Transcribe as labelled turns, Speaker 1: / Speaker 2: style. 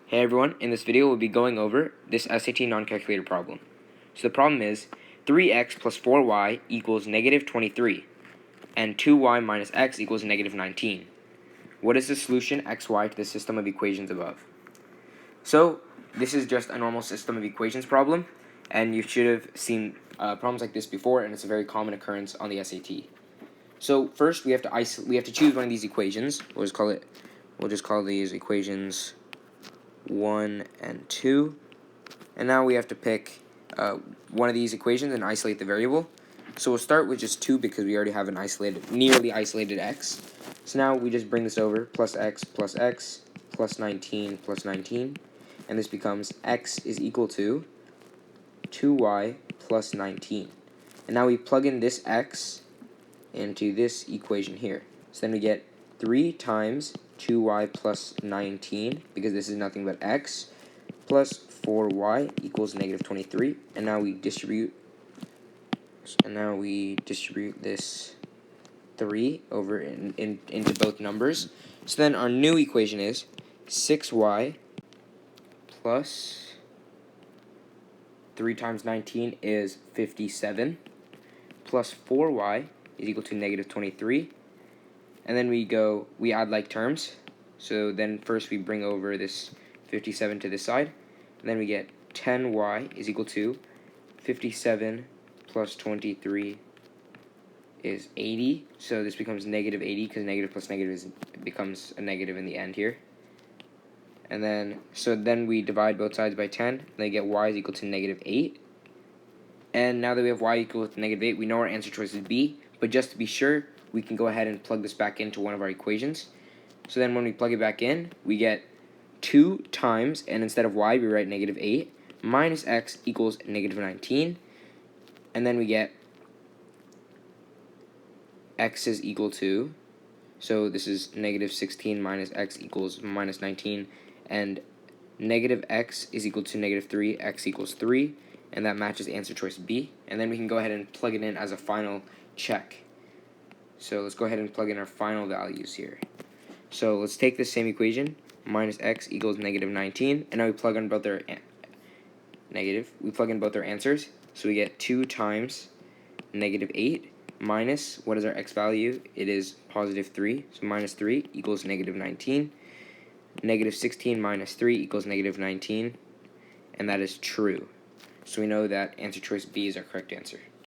Speaker 1: Hey everyone, in this video we'll be going over this SAT non-calculator problem. So the problem is 3x plus 4y equals negative 23 and 2y minus x equals negative 19. What is the solution xy to the system of equations above? So this is just a normal system of equations problem, and you should have seen problems like this before, and it's a very common occurrence on the SAT. So first we have to choose one of these equations. We'll just call these equations 1 and 2, and now we have to pick one of these equations and isolate the variable. So we'll start with just 2 because we already have an nearly isolated x. So now we just bring this over, plus x plus 19 plus 19, and this becomes x is equal to 2y plus 19. And now we plug in this x into this equation here. So then we get 3 times 2y plus 19, because this is nothing but x, plus 4y equals negative 23. And now we distribute this 3 over into both numbers. So then our new equation is 6y plus 3 times 19 is 57, plus 4y is equal to negative 23. And then we add like terms. So then first we bring over this 57 to this side. And then we get 10y is equal to 57 plus 23 is 80. So this becomes negative 80 because negative plus negative becomes a negative in the end here. And then we divide both sides by 10. And then get y is equal to negative 8. And now that we have y equal to negative 8, we know our answer choice is B. But just to be sure, we can go ahead and plug this back into one of our equations. So then when we plug it back in, we get 2 times, and instead of y, we write negative 8, minus x equals negative 19. And then we get x is equal to, so this is negative 16 minus x equals minus 19, and negative x is equal to negative 3, x equals 3, and that matches answer choice B. And then we can go ahead and plug it in as a final check. So let's go ahead and plug in our final values here. So let's take this same equation, minus x equals negative 19, and now we plug in both our answers. So we get 2 times negative 8 minus, what is our x value? It is positive 3, so minus 3 equals negative 19. Negative 16 minus 3 equals negative 19, and that is true. So we know that answer choice B is our correct answer.